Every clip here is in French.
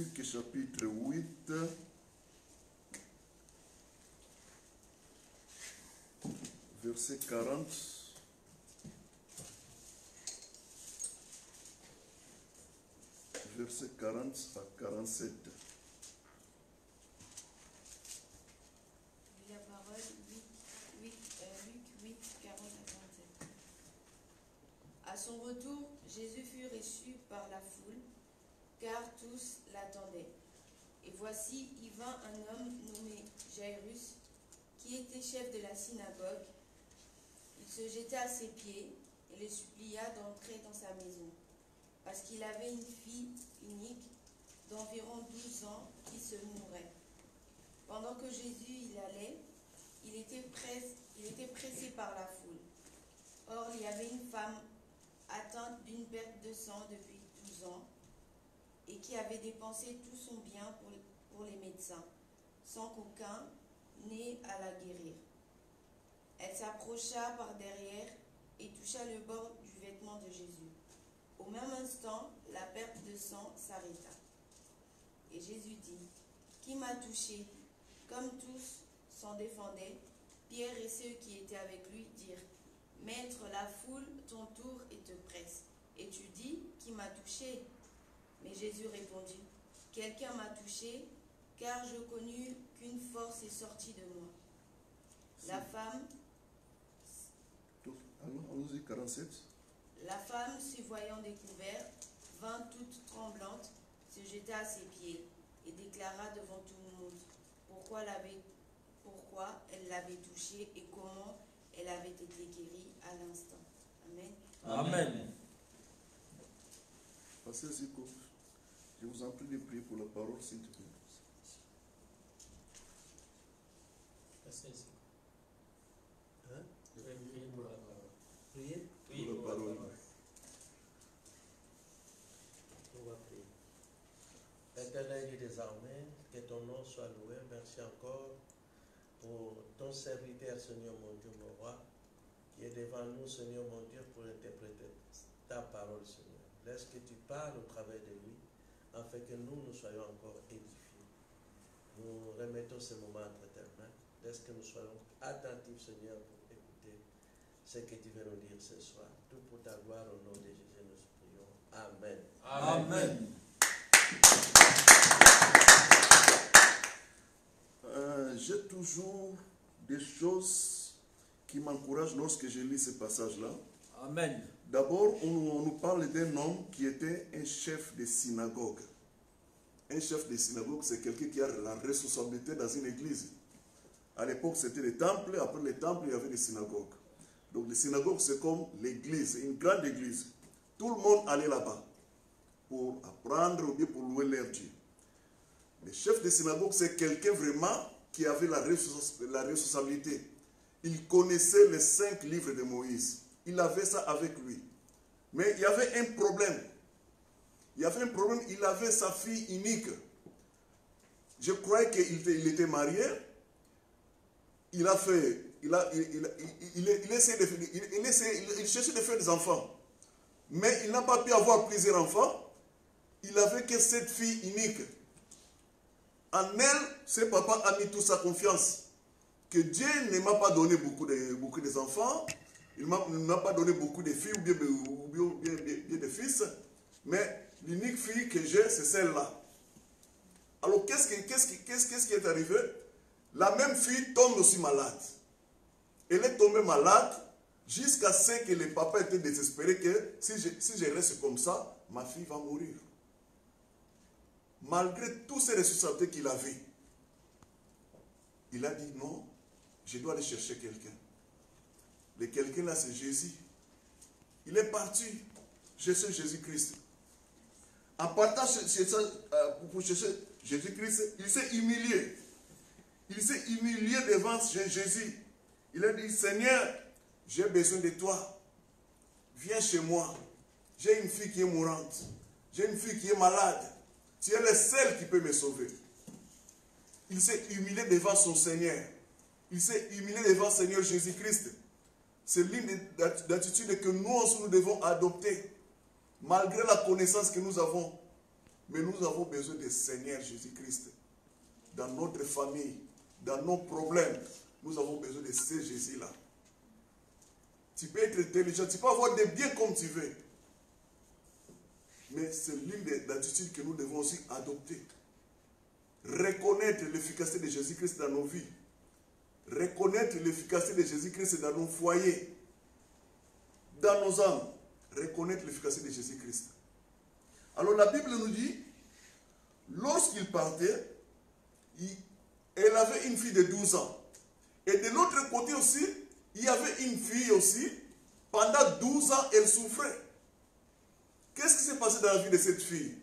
Luc chapitre 8. Verset 40. Verset 40 à 47. La parole, Luc 8, 40 à 47. À son retour, Jésus fut reçu par la foule, car tous l'attendaient. Et voici, y vint un homme nommé Jairus, qui était chef de la synagogue. Il se jeta à ses pieds et le supplia d'entrer dans sa maison, parce qu'il avait une fille unique d'environ 12 ans qui se mourait. Pendant que Jésus y allait, il était pressé par la foule. Or, il y avait une femme atteinte d'une perte de sang depuis 12 ans et qui avait dépensé tout son bien pour les médecins, sans qu'aucun n'ait à la guérir. Elle s'approcha par derrière et toucha le bord du vêtement de Jésus. Au même instant, la perte de sang s'arrêta. Et Jésus dit, « Qui m'a touché ?» Comme tous s'en défendaient, Pierre et ceux qui étaient avec lui dirent, « Maître, la foule t'entoure et te presse. Et tu dis, qui m'a touché ?» Mais Jésus répondit, « Quelqu'un m'a touché, car je connus qu'une force est sortie de moi. » La femme, Allons-y, 47. La femme, se voyant découverte, vint toute tremblante, se jeta à ses pieds et déclara devant tout le monde pourquoi elle l'avait touché et comment elle avait été guérie à l'instant. Amen. Amen. Passez-y, je vous en prie de prier pour la parole, s'il te plaît. Passez-y. Hein? Je vais prier pour la parole. Prier? Oui, Pour la parole. On va prier. Éternel Dieu des armées, que ton nom soit loué. Merci encore pour ton serviteur, Seigneur mon Dieu, mon roi, qui est devant nous, Seigneur mon Dieu, pour interpréter ta parole, Seigneur. Laisse que tu parles au travers de lui, afin que nous soyons encore édifiés. Nous remettons ce moment entre tes mains. Laisse que nous soyons attentifs, Seigneur, pour écouter ce que tu veux nous dire ce soir. Tout pour ta gloire, au nom de Jésus, nous prions. Amen. Amen. J'ai toujours des choses qui m'encouragent lorsque je lis ce passage-là. Amen. D'abord, on nous parle d'un homme qui était un chef de synagogue. Un chef de synagogue, c'est quelqu'un qui a la responsabilité dans une église. À l'époque, c'était les temples. Après les temples, il y avait des synagogues. Donc, les synagogues, c'est comme l'église, une grande église. Tout le monde allait là-bas pour apprendre ou bien pour louer leur Dieu. Le chef de synagogue, c'est quelqu'un vraiment qui avait la responsabilité. Il connaissait les 5 livres de Moïse. Il avait ça avec lui. Mais il y avait un problème. Il avait sa fille unique. Je croyais qu'il était marié. Il cherchait de faire des enfants. Mais il n'a pas pu avoir plusieurs enfants. Il avait que cette fille unique. En elle, ce papa a mis toute sa confiance. Que Dieu ne m'a pas donné beaucoup d'enfants. Il ne m'a pas donné beaucoup de filles ou bien de fils. Mais l'unique fille que j'ai, c'est celle-là. Alors, qu'est-ce qui est arrivé? La même fille tombe aussi malade. Elle est tombée malade jusqu'à ce que le papa était désespéré que si je reste comme ça, ma fille va mourir. Malgré toutes ces responsabilités qu'il avait, il a dit non, je dois aller chercher quelqu'un. Le quelqu'un là, c'est Jésus. Il est parti chercher Jésus-Christ. En partant pour chercher Jésus-Christ, il s'est humilié. Il s'est humilié devant Jésus. Il a dit, Seigneur, j'ai besoin de toi. Viens chez moi. J'ai une fille qui est mourante. J'ai une fille qui est malade. Tu es le seul qui peut me sauver. Il s'est humilié devant son Seigneur. Il s'est humilié devant le Seigneur Jésus-Christ. C'est l'une des attitudes que nous devons adopter. Malgré la connaissance que nous avons. Mais nous avons besoin du Seigneur Jésus-Christ. Dans notre famille, dans nos problèmes, nous avons besoin de ce Jésus-là. Tu peux être intelligent, tu peux avoir des biens comme tu veux. Mais c'est l'une des attitudes que nous devons aussi adopter. Reconnaître l'efficacité de Jésus-Christ dans nos vies. Reconnaître l'efficacité de Jésus-Christ dans nos foyers. Dans nos âmes. Reconnaître l'efficacité de Jésus-Christ. Alors la Bible nous dit, lorsqu'il partait, elle avait une fille de 12 ans. Et de l'autre côté aussi, il y avait une fille aussi. Pendant 12 ans, elle souffrait. Qu'est-ce qui s'est passé dans la vie de cette fille?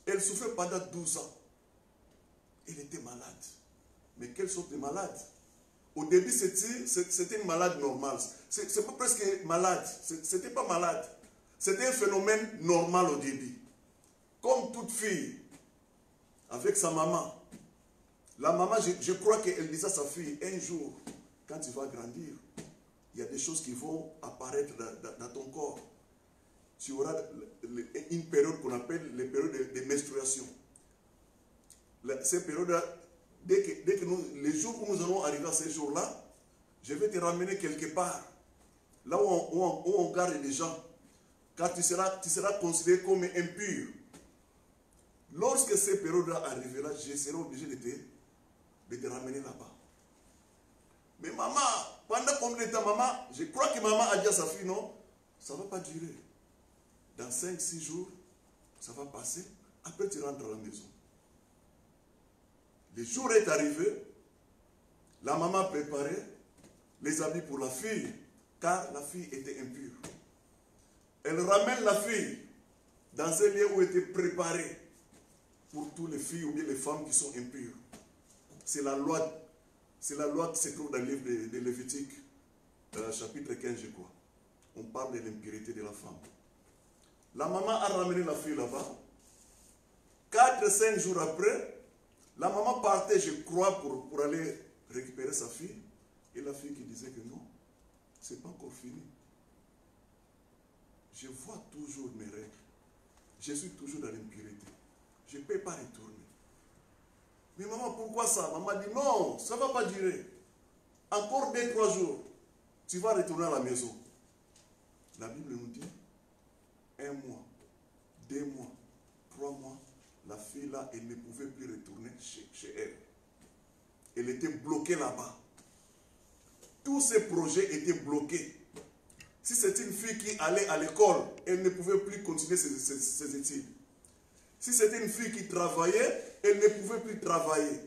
Elle souffrait pendant 12 ans. Elle était malade. Mais quelle sorte de malade? Au début, c'était une malade normale. C'est pas presque malade. C'était pas malade. C'était un phénomène normal au début. Comme toute fille, avec sa maman. La maman, je crois qu'elle disait à sa fille, un jour, quand tu vas grandir, il y a des choses qui vont apparaître dans ton corps. Tu auras une période qu'on appelle les périodes de menstruation. Ces périodes-là, dès que les jours où nous allons arriver à ces jours-là, je vais te ramener quelque part, là où on garde les gens, car tu seras considéré comme impur. Lorsque ces périodes-là arriveront, je serai obligé de te ramener là-bas. Mais maman, pendant combien de temps, maman, je crois que maman a dit à sa fille, non, ça ne va pas durer. Dans 5-6 jours, ça va passer. Après, tu rentres à la maison. Le jour est arrivé. La maman préparait les habits pour la fille, car la fille était impure. Elle ramène la fille dans un lieu où elle était préparée pour toutes les filles ou bien les femmes qui sont impures. C'est la loi qui se trouve dans le livre de Lévitique, chapitre 15, je crois. On parle de l'impureté de la femme. La maman a ramené la fille là-bas. 4-5 jours après, la maman partait, je crois, pour aller récupérer sa fille. Et la fille qui disait que non, c'est pas encore fini. Je vois toujours mes règles. Je suis toujours dans l'impureté. Je ne peux pas retourner. Mais maman, pourquoi ça? Maman dit non, ça ne va pas durer. Encore 2-3 jours, tu vas retourner à la maison. La Bible nous dit 1 mois, 2 mois, 3 mois, la fille là, elle ne pouvait plus retourner chez elle. Elle était bloquée là-bas. Tous ses projets étaient bloqués. Si c'est une fille qui allait à l'école, elle ne pouvait plus continuer ses études. Si c'était une fille qui travaillait, elle ne pouvait plus travailler.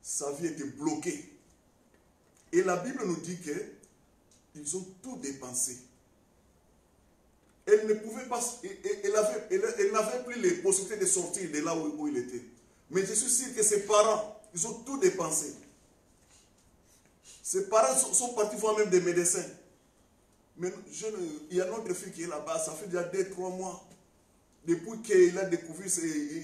Sa vie était bloquée. Et la Bible nous dit qu'ils ont tout dépensé. Elle ne pouvait pas, elle n'avait plus les possibilités de sortir de là où il était. Mais je suis sûr que ses parents, ils ont tout dépensé. Ses parents sont partis voir même des médecins. Mais il y a notre fille qui est là-bas, ça fait déjà 2-3 mois. Depuis qu'il a découvert ces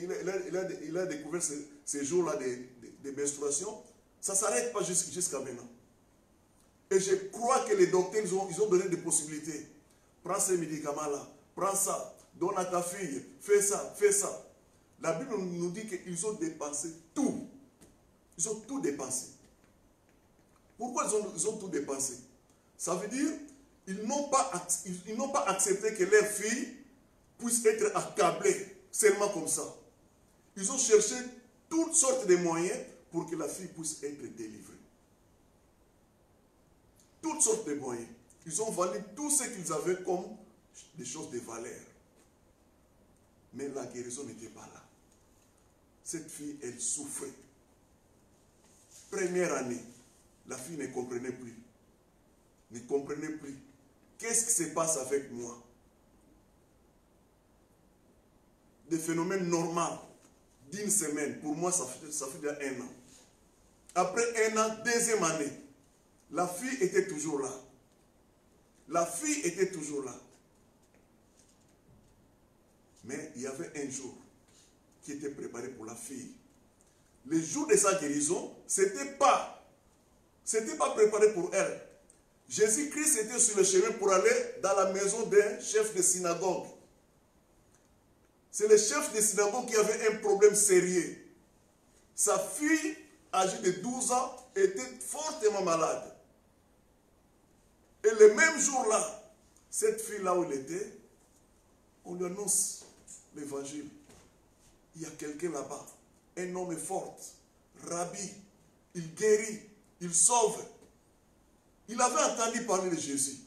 jours-là de menstruation, ça ne s'arrête pas jusqu'à maintenant. Et je crois que les docteurs, ils ont donné des possibilités. Prends ces médicaments-là, prends ça, donne à ta fille, fais ça, fais ça. La Bible nous dit qu'ils ont dépensé tout. Ils ont tout dépensé. Pourquoi ils ont tout dépensé? Ça veut dire ils n'ont pas accepté que leur fille puisse être accablée seulement comme ça. Ils ont cherché toutes sortes de moyens pour que la fille puisse être délivrée. Toutes sortes de moyens. Ils ont vendu tout ce qu'ils avaient comme des choses de valeur. Mais la guérison n'était pas là. Cette fille, elle souffrait. Première année, la fille ne comprenait plus. Ne comprenait plus. Qu'est-ce qui se passe avec moi? Des phénomènes normaux d'une semaine. Pour moi, ça fait déjà 1 an. Après 1 an, 2e année, la fille était toujours là. La fille était toujours là. Mais il y avait un jour qui était préparé pour la fille. Le jour de sa guérison, ce n'était pas préparé pour elle. Jésus-Christ était sur le chemin pour aller dans la maison d'un chef de synagogue. C'est le chef de synagogue qui avait un problème sérieux. Sa fille, âgée de 12 ans, était fortement malade. Et le même jour-là, cette fille là où elle était, on lui annonce l'évangile. Il y a quelqu'un là-bas, un homme fort, Rabbi, il guérit, il sauve. Il avait entendu parler de Jésus.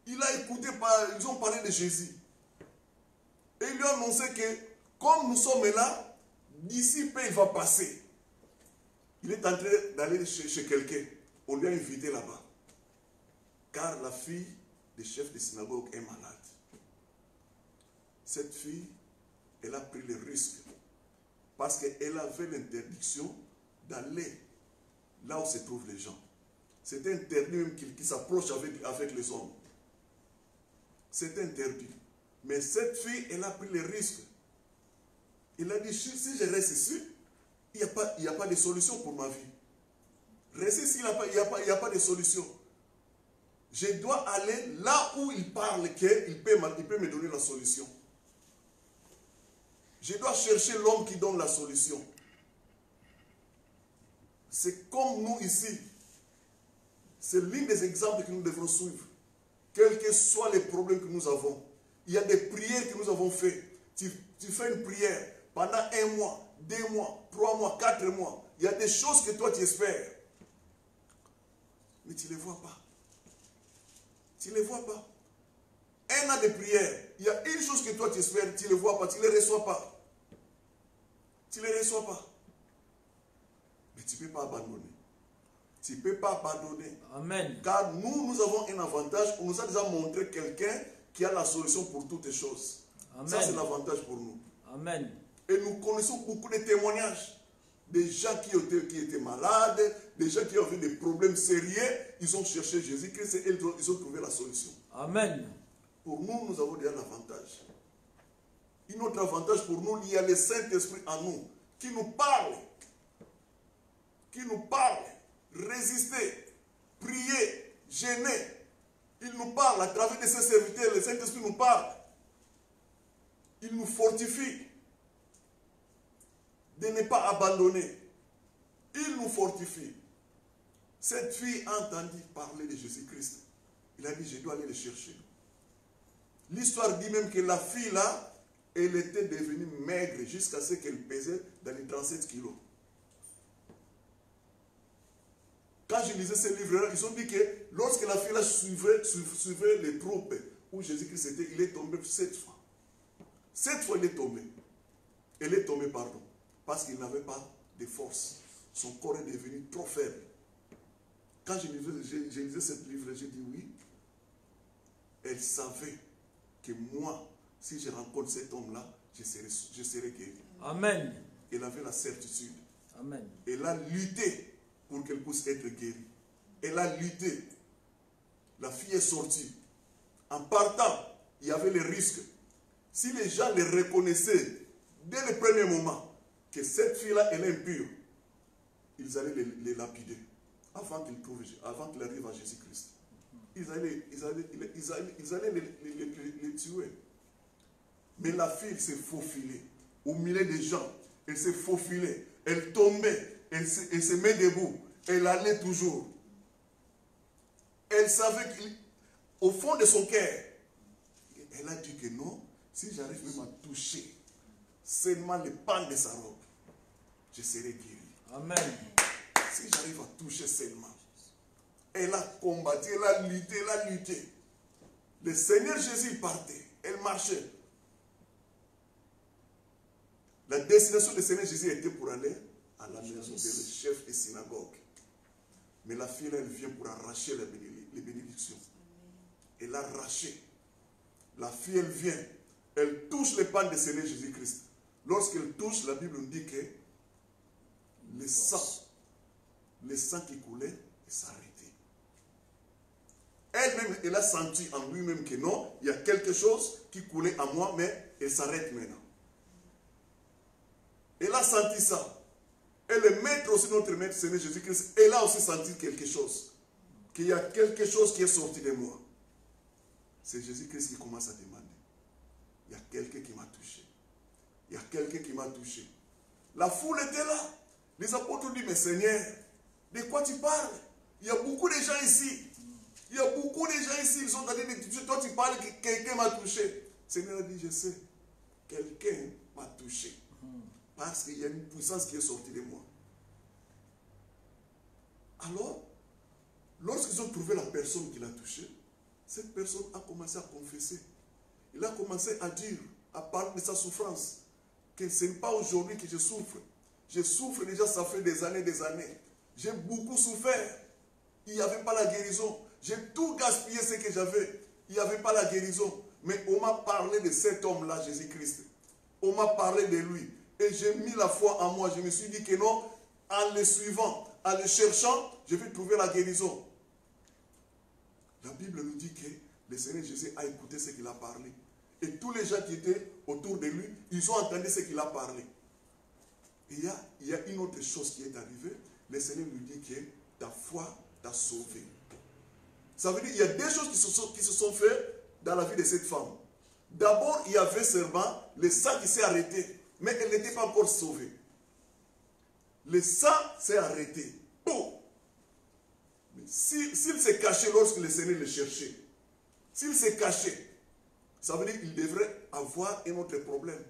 Il a écouté, ils ont parlé de Jésus. Et il lui a annoncé que, comme nous sommes là, d'ici peu, il va passer. Il est en train d'aller chez quelqu'un. On lui a invité là-bas. Car la fille du chef de synagogue est malade. Cette fille, elle a pris le risque. Parce qu'elle avait l'interdiction d'aller là où se trouvent les gens. C'est interdit même qui s'approche avec les hommes. C'est interdit. Mais cette fille, elle a pris le risque. Elle a dit, si je reste ici, il n'y a pas de solution pour ma vie. Rester ici, il n'y a pas de solution. Je dois aller là où il parle qu'il peut me donner la solution. Je dois chercher l'homme qui donne la solution. C'est comme nous ici. C'est l'un des exemples que nous devons suivre. Quels que soient les problèmes que nous avons. Il y a des prières que nous avons faites. Tu fais une prière pendant 1 mois, 2 mois, 3 mois, 4 mois. Il y a des choses que toi tu espères. Mais tu ne les vois pas. Tu ne les vois pas. 1 an de prière. Il y a une chose que toi tu espères, tu ne les vois pas, tu ne les reçois pas. Tu ne les reçois pas. Mais tu ne peux pas abandonner. Tu ne peux pas abandonner. Amen. Car nous avons un avantage. On nous a déjà montré quelqu'un qui a la solution pour toutes les choses. Amen. Ça, c'est l'avantage pour nous. Amen. Et nous connaissons beaucoup de témoignages. Des gens qui étaient malades, des gens qui avaient des problèmes sérieux. Ils ont cherché Jésus-Christ et ils ont trouvé la solution. Amen. Pour nous, nous avons déjà l'avantage. Un autre avantage pour nous, il y a le Saint-Esprit en nous qui nous parle. Qui nous parle. Résister, prier, gêner. Il nous parle à travers de ses serviteurs. Le Saint-Esprit nous parle. Il nous fortifie de ne pas abandonner. Il nous fortifie. Cette fille a entendu parler de Jésus-Christ. Il a dit, je dois aller le chercher. L'histoire dit même que la fille là, elle était devenue maigre jusqu'à ce qu'elle pesait dans les 37 kilos. Quand je lisais ces livres-là, ils ont dit que lorsque la fille là suivait les troupes où Jésus-Christ était, il est tombé 7 fois. 7 fois il est tombé. Elle est tombée, pardon. Parce qu'il n'avait pas de force. Son corps est devenu trop faible. Quand je lisais ce livre, j'ai dit oui. Elle savait que moi, si je rencontre cet homme-là, je serai guéri. Amen. Elle avait la certitude. Amen. Elle a lutté pour qu'elle puisse être guérie. Elle a lutté. La fille est sortie. En partant, il y avait le risque. Si les gens les reconnaissaient dès le premier moment que cette fille-là, elle est impure, ils allaient les lapider avant qu'il arrive à Jésus-Christ. Ils allaient les tuer. Mais la fille s'est faufilée au milieu des gens. Elle s'est faufilée. Elle tombait. Elle se met debout. Elle allait toujours. Elle savait qu'au fond de son cœur, elle a dit que non, si j'arrive même à toucher seulement les pans de sa robe, je serai guéri. Amen. Si j'arrive à toucher seulement. Elle a combattu, elle a lutté, elle a lutté. Le Seigneur Jésus partait, elle marchait. La destination du Seigneur Jésus était pour aller à la maison du chef de synagogue. Mais la fille, elle vient pour arracher les bénédictions. Elle a arraché. La fille, elle vient. Elle touche les pannes du Seigneur Jésus-Christ. Lorsqu'elle touche, la Bible nous dit que le sang qui coulait s'arrêtait. Elle-même, elle a senti en lui-même que non, il y a quelque chose qui coulait en moi, mais elle s'arrête maintenant. Elle a senti ça. Et le maître aussi, notre maître, Seigneur Jésus-Christ, elle a aussi senti quelque chose. Qu'il y a quelque chose qui est sorti de moi. C'est Jésus-Christ qui commence à demander. Il il y a quelqu'un qui m'a touché. Il y a quelqu'un qui m'a touché. La foule était là. Les apôtres ont dit, mais Seigneur, de quoi tu parles? Il y a beaucoup de gens ici. Il y a beaucoup de gens ici. Ils sont en train de dire, toi tu parles que quelqu'un m'a touché. Le Seigneur a dit, je sais. Quelqu'un m'a touché. Parce qu'il y a une puissance qui est sortie de moi. Alors, lorsqu'ils ont trouvé la personne qui l'a touché, cette personne a commencé à confesser. Il a commencé à dire, à parler de sa souffrance, que ce n'est pas aujourd'hui que je souffre. Je souffre déjà, ça fait des années, des années. J'ai beaucoup souffert. Il n'y avait pas la guérison. J'ai tout gaspillé ce que j'avais. Il n'y avait pas la guérison. Mais on m'a parlé de cet homme-là, Jésus-Christ. On m'a parlé de lui. Et j'ai mis la foi en moi. Je me suis dit que non, en le suivant, en le cherchant, je vais trouver la guérison. La Bible nous dit que le Seigneur Jésus a écouté ce qu'il a parlé. Et tous les gens qui étaient autour de lui, ils ont entendu ce qu'il a parlé. Et il y a une autre chose qui est arrivée. Le Seigneur lui dit que ta foi t'a sauvé. Ça veut dire qu'il y a des choses qui se sont faites dans la vie de cette femme. D'abord, il y avait seulement le sang qui s'est arrêté. Mais elle n'était pas encore sauvée. Le sang s'est arrêté. Boum! Mais s'il s'est caché lorsque le Seigneur le cherchait, s'il s'est caché, ça veut dire qu'il devrait avoir un autre problème.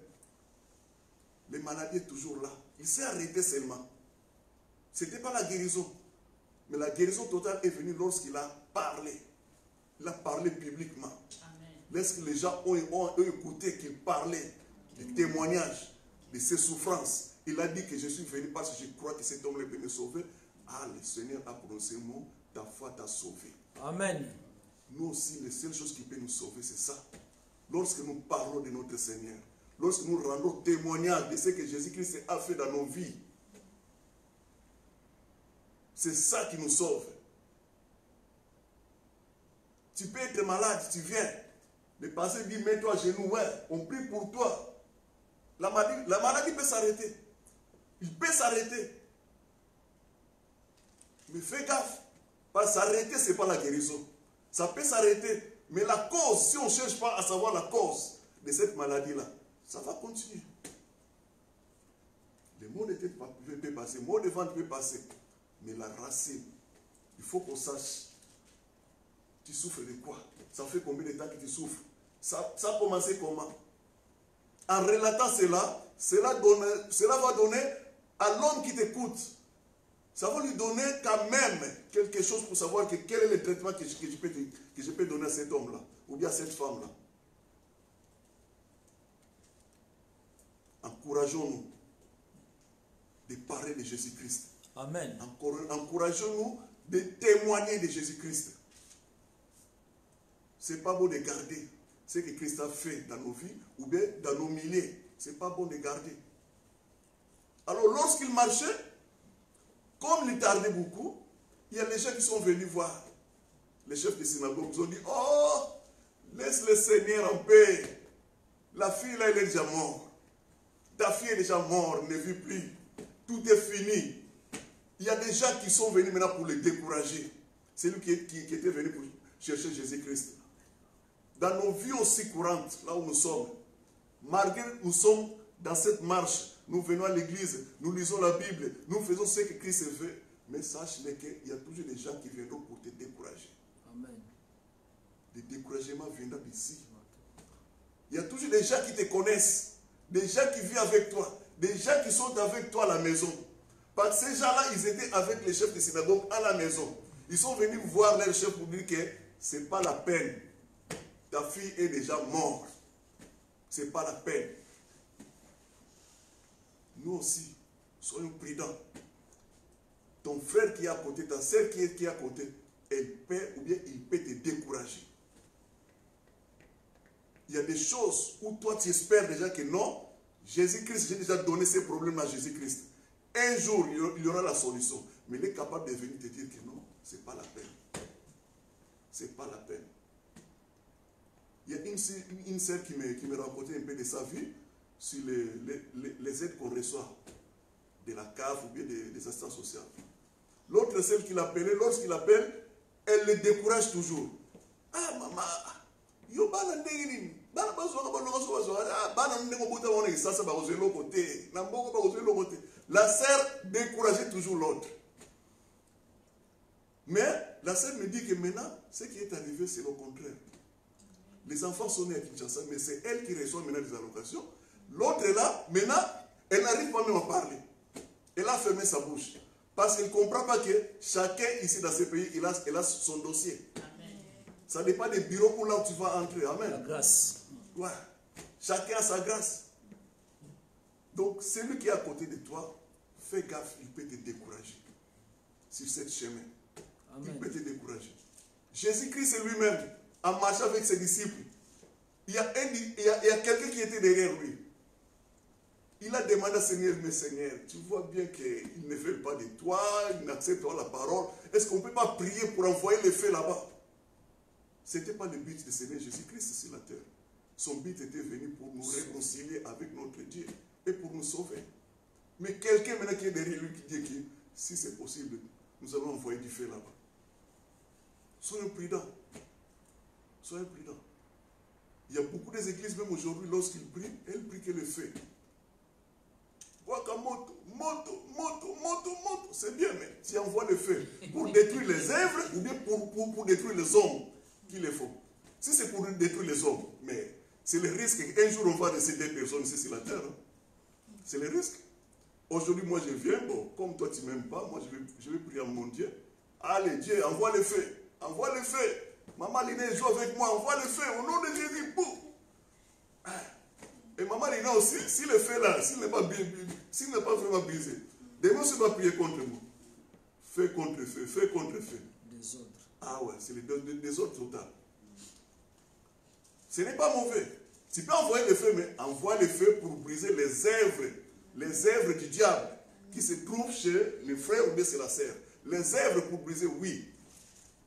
La maladie est toujours là. Il s'est arrêté seulement. Ce n'était pas la guérison. Mais la guérison totale est venue lorsqu'il a parlé. Il a parlé publiquement. Lorsque les gens ont écouté qu'il parlait des témoignages, de ses souffrances, il a dit que je suis venu parce que je crois que cet homme peut me sauver. Ah, le Seigneur a prononcé le mot, ta foi t'a sauvé. Amen. Nous aussi, la seule chose qui peut nous sauver, c'est ça. Lorsque nous parlons de notre Seigneur, lorsque nous rendons témoignage de ce que Jésus-Christ a fait dans nos vies, c'est ça qui nous sauve. Tu peux être malade, tu viens. Le pasteur dit, mets-toi à genoux, ouais, on prie pour toi. La maladie peut s'arrêter. Il peut s'arrêter. Mais fais gaffe. Parce que s'arrêter, ce n'est pas la guérison. Ça peut s'arrêter. Mais la cause, si on ne cherche pas à savoir la cause de cette maladie-là, ça va continuer. Le mot de tête peut passer, le mot de ventre peut passer. Mais la racine, il faut qu'on sache. Tu souffres de quoi? Ça fait combien de temps que tu souffres? Ça a commencé comment? En relatant cela, cela va donner à l'homme qui t'écoute. Ça va lui donner quand même quelque chose pour savoir quel est le traitement que je peux donner à cet homme-là, ou bien à cette femme-là. Encourageons-nous de parler de Jésus-Christ. Amen. Encourageons-nous de témoigner de Jésus-Christ. Ce n'est pas bon de garder ce que Christ a fait dans nos vies ou bien dans nos milliers. Ce n'est pas bon de garder. Alors lorsqu'il marchait, comme il tardait beaucoup, il y a les gens qui sont venus voir les chefs de synagogue. Ils ont dit, oh, laisse le Seigneur en paix. La fille là, elle est déjà morte. Ta fille est déjà morte, ne vit plus. Tout est fini. Il y a des gens qui sont venus maintenant pour le décourager. C'est lui qui était venu pour chercher Jésus-Christ. Dans nos vies aussi courantes, là où nous sommes, malgré que nous sommes dans cette marche, nous venons à l'église, nous lisons la Bible, nous faisons ce que Christ fait, mais sache-le qu'il y a toujours des gens qui viendront pour te décourager. Amen. Le découragement viendra d'ici. Il y a toujours des gens qui te connaissent, des gens qui vivent avec toi, des gens qui sont avec toi à la maison. Parce que ces gens-là, ils étaient avec les chefs de synagogue à la maison. Ils sont venus voir leur chef pour dire que ce n'est pas la peine. Ta fille est déjà morte. Ce n'est pas la peine. Nous aussi, soyons prudents. Ton frère qui est à côté, ta soeur qui est à côté, elle peut ou bien il peut te décourager. Il y a des choses où toi tu espères déjà que non, Jésus-Christ, j'ai déjà donné ces problèmes à Jésus-Christ. Un jour, il y aura la solution. Mais il est capable de venir te dire que non, ce n'est pas la peine. Ce n'est pas la peine. Il y a une sœur qui me racontait un peu de sa vie sur les aides qu'on reçoit de la CAF ou bien des assistances sociales. L'autre sœur qui l'appelait, lorsqu'il appelle, elle le décourage toujours. Ah, maman, yo bala ndengini, La sœur décourageait toujours l'autre. Mais la sœur me dit que maintenant, ce qui est arrivé, c'est le contraire. Les enfants sont nés à Kinshasa, mais c'est elle qui reçoit maintenant des allocations. L'autre est là, maintenant, elle n'arrive pas même à parler. Elle a fermé sa bouche. Parce qu'elle ne comprend pas que chacun ici dans ce pays, il a son dossier. Amen. Ça n'est pas des bureaux pour là où tu vas entrer. Amen. La grâce. Ouais. Chacun a sa grâce. Donc, celui qui est à côté de toi, fais gaffe, il peut te décourager sur ce chemin. Amen. Il peut te décourager. Jésus-Christ lui-même, en marchant avec ses disciples, il y a quelqu'un qui était derrière lui. Il a demandé à Seigneur, mais Seigneur, tu vois bien qu'ils ne veulent pas de toi, ils n'acceptent pas la parole. Est-ce qu'on ne peut pas prier pour envoyer les feux là-bas? Ce n'était pas le but de Seigneur Jésus-Christ sur la terre. Son but était venu pour nous réconcilier avec notre Dieu et pour nous sauver. Mais quelqu'un maintenant qui est derrière lui qui dit que si c'est possible, nous allons envoyer du feu là-bas. Soyons prudents. Soyons prudents. Il y a beaucoup d'églises, même aujourd'hui, lorsqu'ils prient, elles prient que le feu. Moto, c'est bien, mais tu envoies le feu pour détruire les œuvres ou bien pour détruire les hommes qu'il le faut. Si c'est pour détruire les hommes, mais c'est le risque qu'un jour on va décéder personne ici sur la terre. Hein. C'est le risque. Aujourd'hui, moi je viens, bon, comme toi tu ne m'aimes pas, moi je vais prier à mon Dieu. Allez, Dieu, envoie le feu. Envoie le feu. Maman Liné joue avec moi, envoie le feu au nom de Jésus. Boum. Et maman Lina aussi, si le feu là, s'il n'est pas vraiment brisé, demain on va prier contre moi. Feu contre feu, feu contre feu. Désordre. Ah ouais, c'est le désordre total. Ce n'est pas mauvais. Tu peux envoyer le feu, mais envoie le feu pour briser les œuvres du diable qui se trouvent chez les frères ou bien c'est la sœur. Les œuvres pour briser, oui.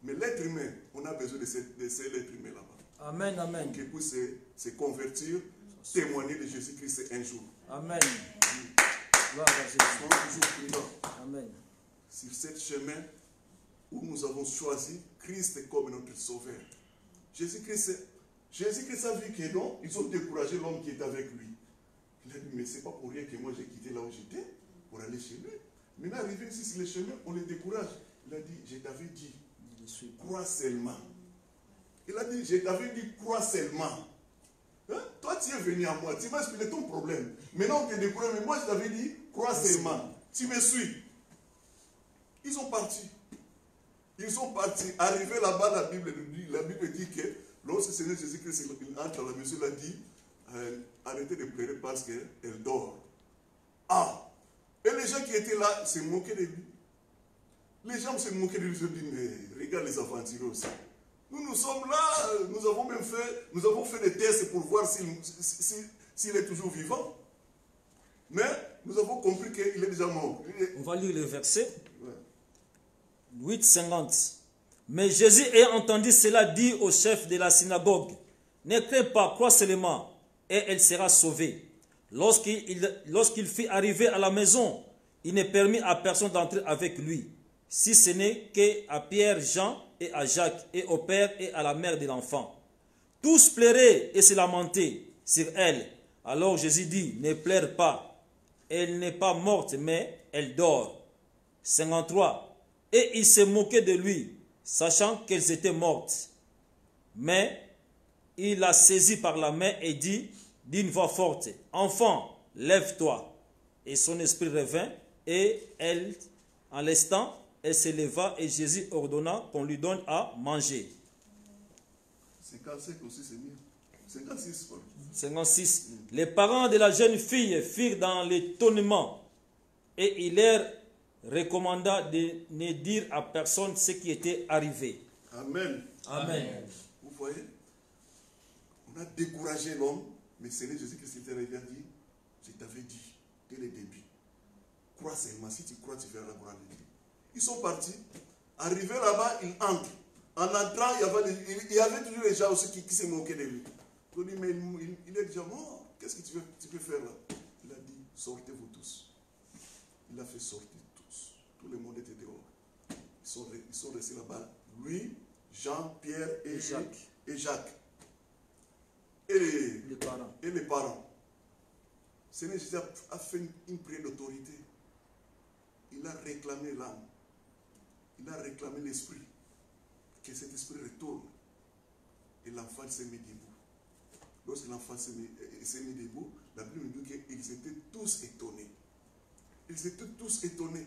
Mais l'être humain, on a besoin de cet être humain là-bas. Amen, amen. Qui puisse se convertir, témoigner de Jésus-Christ un jour. Amen. Gloire à Jésus. Soyons toujours prudents. Amen. Sur ce chemin où nous avons choisi Christ comme notre sauveur. Jésus-Christ a vu que non, ils ont découragé l'homme qui était avec lui. Il a dit, mais c'est pas pour rien que moi j'ai quitté là où j'étais pour aller chez lui. Maintenant, arrivé ici sur le chemin, on les décourage. Il a dit, je t'avais dit, crois seulement. Il a dit, je t'avais dit, crois seulement. Hein? Toi, tu es venu à moi, tu m'as expliqué ton problème. Maintenant, on te décourage, mais moi, je t'avais dit, crois seulement. Tu me suis. Ils sont partis. Ils sont partis. Arrivés là-bas, la Bible dit que lorsque le Seigneur Jésus-Christ entre à la maison, il a dit, arrêtez de pleurer parce qu'elle dort. Ah! Et les gens qui étaient là se moquaient de lui. Les gens se moquaient de lui, ils se disent, mais regarde les aventuriers aussi. Nous sommes là, nous avons fait des tests pour voir s'il est toujours vivant. Mais nous avons compris qu'il est déjà mort. On va lire le verset. Ouais. 8,50. Mais Jésus ayant entendu cela dit au chef de la synagogue, ne crains pas, crois seulement, et elle sera sauvée. Lorsqu'il fit arriver à la maison, il ne permit à personne d'entrer avec lui, si ce n'est qu'à Pierre, Jean et à Jacques, et au père et à la mère de l'enfant. Tous pleuraient et se lamentaient sur elle. Alors Jésus dit, ne pleure pas, elle n'est pas morte, mais elle dort. 53. Et ils se moquaient de lui, sachant qu'elles étaient mortes. Mais il la saisit par la main et dit d'une voix forte, enfant, lève-toi. Et son esprit revint, et elle, en l'instant, elle se leva, et Jésus ordonna qu'on lui donne à manger. 55 aussi, c'est mieux. 56. 56. Les parents de la jeune fille firent dans l'étonnement, et il leur recommanda de ne dire à personne ce qui était arrivé. Amen. Amen. Vous voyez, on a découragé l'homme, mais Seigneur Jésus-Christ était arrivé et a dit, je t'avais dit dès le début, crois seulement, si tu crois, tu verras la gloire de Dieu. Ils sont partis, arrivés là-bas, ils entrent. En entrant, il y avait toujours les gens aussi qui se moquaient de lui. On dit, mais il est déjà mort, qu'est-ce que tu peux faire là? Il a dit, sortez-vous tous. Il a fait sortir tous. Tout le monde était dehors. Ils sont restés là-bas. Lui, Jean, Pierre et Jacques. et Les parents. les parents. Seigneur Jésus a fait une prière d'autorité. Il a réclamé l'âme. Il a réclamé l'esprit. Que cet esprit retourne. Et l'enfant s'est mis debout. Lorsque l'enfant s'est mis debout, la Bible nous dit qu'ils étaient tous étonnés. Ils étaient tous étonnés.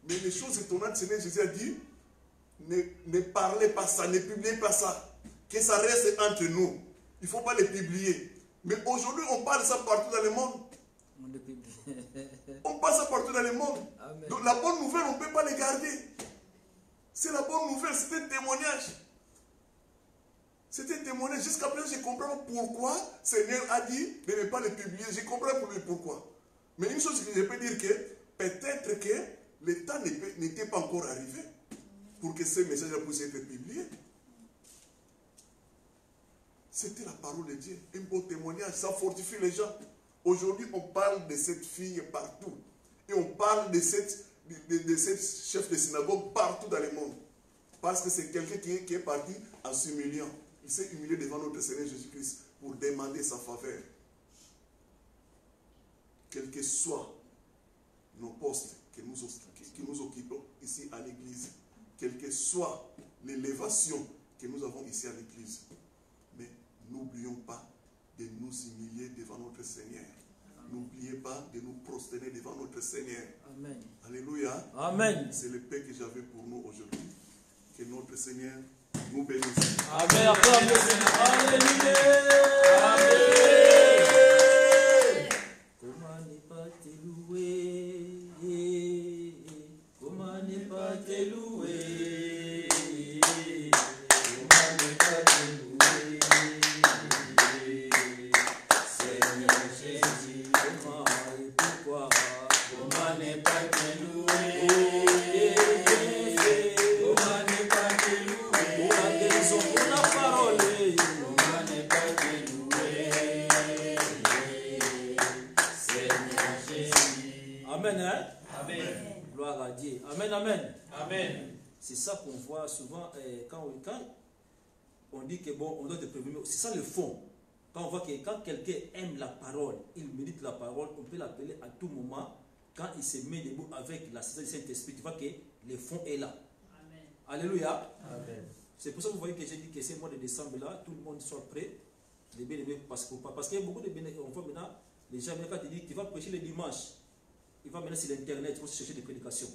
Mais les choses étonnantes, Seigneur Jésus a dit, ne parlez pas ça, ne publiez pas ça. Que ça reste entre nous. Il ne faut pas les publier. Mais aujourd'hui, on parle ça partout dans le monde. On parle ça partout dans le monde. Amen. Donc la bonne nouvelle, on ne peut pas les garder. C'est la bonne nouvelle, c'est un témoignage. C'est un témoignage. Jusqu'à présent, je comprends pourquoi le Seigneur a dit de ne pas les publier. Je comprends pourquoi. Mais une chose que je peux dire, que peut-être que le temps n'était pas encore arrivé pour que ces messages puissent être publiés. C'était la parole de Dieu. Un beau témoignage. Ça fortifie les gens. Aujourd'hui, on parle de cette fille partout. Et on parle de cette chef de synagogue partout dans le monde. Parce que c'est quelqu'un qui est parti en s'humiliant. Il s'est humilié devant notre Seigneur Jésus-Christ pour demander sa faveur. Quels que soient nos postes que nous occupons ici à l'église, quelle que soit l'élévation que nous avons ici à l'église, mais n'oublions pas de nous humilier devant notre Seigneur. N'oubliez pas de nous prosterner devant notre Seigneur. Amen. Alléluia. Amen. C'est le paix que j'avais pour nous aujourd'hui. Que notre Seigneur nous bénisse. Amen. Acclame le Seigneur. Alléluia. Amen. Comment ne pas te louer? Comment ne pas te louer? Comment ne pas te louer? Seigneur Jésus, comment et pourquoi? Comment ne pas te louer? Comment ne pas te louer? Pour la guérison, pour la parole. Comment ne pas te louer? Seigneur Jésus. Amen, hein? Amen. Gloire à Dieu. Amen, amen. Amen. C'est ça qu'on voit souvent quand on dit que bon, on doit te prévenir. C'est ça le fond. Quand on voit que quand quelqu'un aime la parole, il médite la parole, on peut l'appeler à tout moment. Quand il se met debout avec l'assistance du Saint-Esprit, tu vois que le fond est là. Amen. Alléluia. Amen. C'est pour ça que vous voyez que j'ai dit que ce mois de décembre là, tout le monde soit prêt. Les bien-aimés, parce qu'il y a beaucoup de bien-aimés. On voit maintenant, les gens, quand tu dis que tu vas prêcher le dimanche, il va maintenant sur l'internet pour chercher des prédications.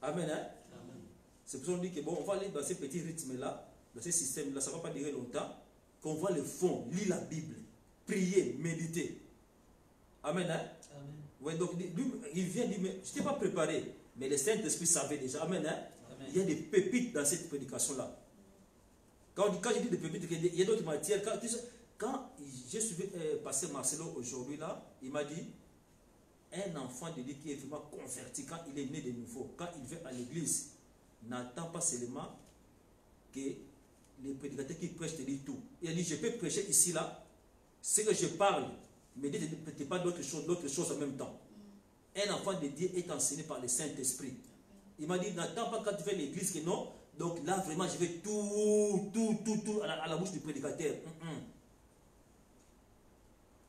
Amen. Hein? Amen. C'est pour ça qu'on dit que bon, on va aller dans ces petits rythmes là, dans ces systèmes là, ça ne va pas durer longtemps. Qu'on voit le fond, lire la Bible, prier, méditer. Amen. Hein? Amen. Ouais, donc lui, il vient dire, mais je ne t'ai pas préparé, mais le Saint-Esprit savait déjà. Amen. Hein? Amen. Il y a des pépites dans cette prédication-là. Quand je dis des pépites, il y a d'autres matières. Quand j'ai suivi pasteur Marcelo aujourd'hui, là, il m'a dit, un enfant de Dieu qui est vraiment converti, quand il est né de nouveau, quand il vient à l'église, n'attend pas seulement que les prédicateurs qui prêchent te disent tout. Il a dit, je peux prêcher ici, là, ce que je parle, mais ne dites pas d'autres choses en même temps. Un enfant de Dieu est enseigné par le Saint-Esprit. Il m'a dit, n'attends pas quand tu fais l'église que non, donc là, vraiment, je vais tout à la bouche du prédicateur.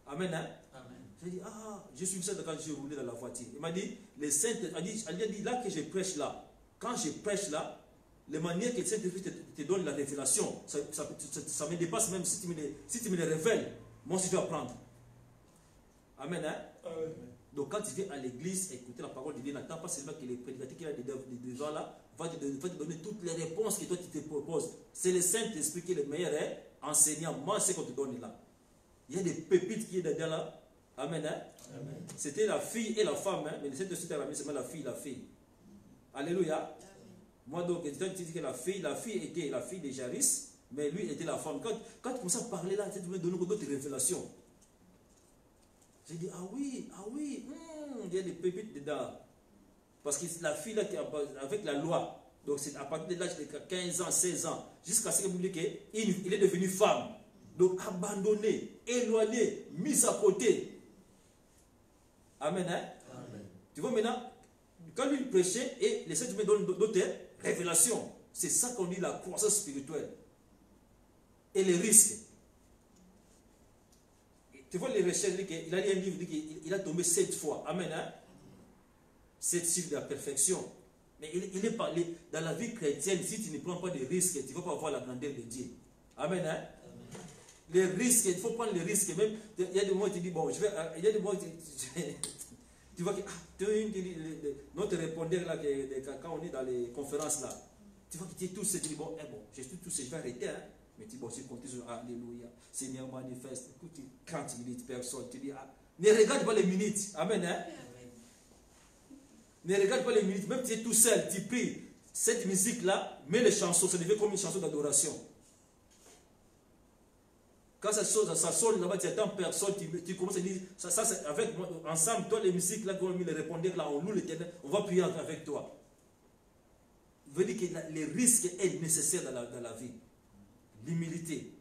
Amen, hein? Amen. J'ai dit, je suis ça quand j'ai roulé dans la voiture. Il m'a dit, le Saint-Esprit, il a dit, là que je prêche là, quand je prêche là, les manières que le Saint-Esprit te donne la révélation, ça me dépasse même si tu me les révèles. Moi aussi je vais apprendre. Amen. Hein? Amen. Donc quand tu viens à l'église, écouter la parole de Dieu, n'attends pas seulement que les prédicateurs qui sont devant là va te donner toutes les réponses que toi tu te proposes. C'est le Saint-Esprit qui est le meilleur enseignant. Moi, c'est ce qu'on te donne là. Il y a des pépites qui sont dedans là. Amen. Hein? Amen. C'était la fille et la femme, hein? Mais le Saint-Esprit a ramené seulement la fille. Alléluia. Moi, donc, tu dis que la fille était la fille de Jairus, mais lui était la femme. Quand tu commences à parler là, tu me donnes d'autres révélations. J'ai dit, ah oui, il y a des pépites dedans. Parce que la fille là, avec la loi, donc c'est à partir de l'âge de 15 ans, 16 ans, jusqu'à ce qu'il est devenu femme. Donc abandonné, éloigné, mis à côté. Amen. Hein? Amen. Tu vois maintenant, quand lui prêchait, et les Saints me donnent d'autres révélations. C'est ça qu'on dit la croissance spirituelle. Et les risques. Tu vois les recherches, il a lu un livre, il a tombé 7 fois. Amen. Hein? 7 chiffres de la perfection. Mais il est parlé dans la vie chrétienne, si tu ne prends pas de risques, tu ne vas pas avoir la grandeur de Dieu. Amen. Hein? Les risques, il faut prendre les risques. Même, il y a des moments où tu dis, bon, il y a des moments où tu vois que notre répondeur là, quand on est dans les conférences là, tu vois que tu es tous, tu dis, bon, je suis tous, je vais arrêter. Hein? Mais tu dis, bon, si tu comptes sur Alléluia, Seigneur manifeste, écoute, 30 minutes, personne, tu dis, ne regarde pas les minutes. Amen. Hein? Ne regarde pas les minutes, même si tu es tout seul, tu pries. Cette musique-là, mets les chansons, ça devient comme une chanson d'adoration. Quand ça sonne là-bas, tu attends personne, tu commences à dire, ça c'est avec moi, ensemble, toi les musiques là, comme les répondeurs là, on loue l'Éternel, on va prier avec toi. Je veux dire que les risques est nécessaire dans la vie. L'humilité,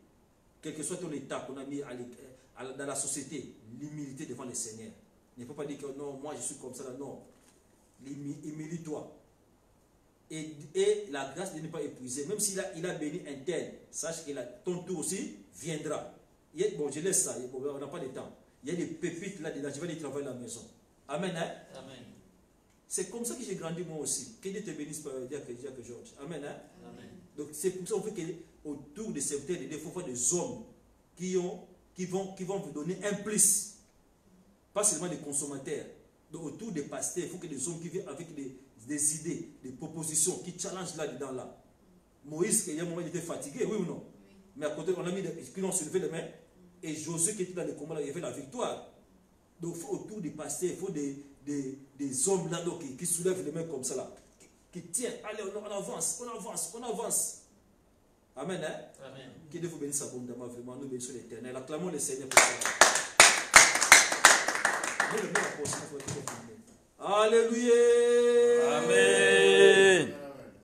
quel que soit ton état qu'on a mis dans la société, l'humilité devant le Seigneur. Il ne faut pas dire que non, moi je suis comme ça, là, non. Humilie-toi. Et la grâce de ne pas épuiser, même s'il a béni un tel, sache que ton tour aussi viendra. Bon, je laisse ça, on n'a pas de temps. Il y a des pépites là-dedans, je vais aller travailler à la maison. Amen. Hein? Amen. C'est comme ça que j'ai grandi moi aussi. Que Dieu te bénisse par Jacques Georges. Amen. Hein? Amen. Donc c'est pour ça qu'on fait qu'autour des serviteurs, il faut faire des hommes qui vont vous donner un plus. Pas seulement des consommateurs. Donc autour des pasteurs, il faut que des hommes qui viennent avec des idées, des propositions, qui challengent là-dedans là. Moïse, il y a un moment, il était fatigué, oui ou non? Oui. Mais à côté, on a mis qui ont soulevé les mains. Et Josué qui était dans les combats, là, il avait la victoire. Donc il faut autour des pasteurs, il faut des hommes là qui soulèvent les mains comme ça là. Qui tiennent, allez, on avance, on avance, on avance. Amen. Hein? Amen. Que Dieu vous bénisse abondamment, vraiment. Nous bénissons l'Éternel. Acclamons le Seigneur pour ça. Alléluia.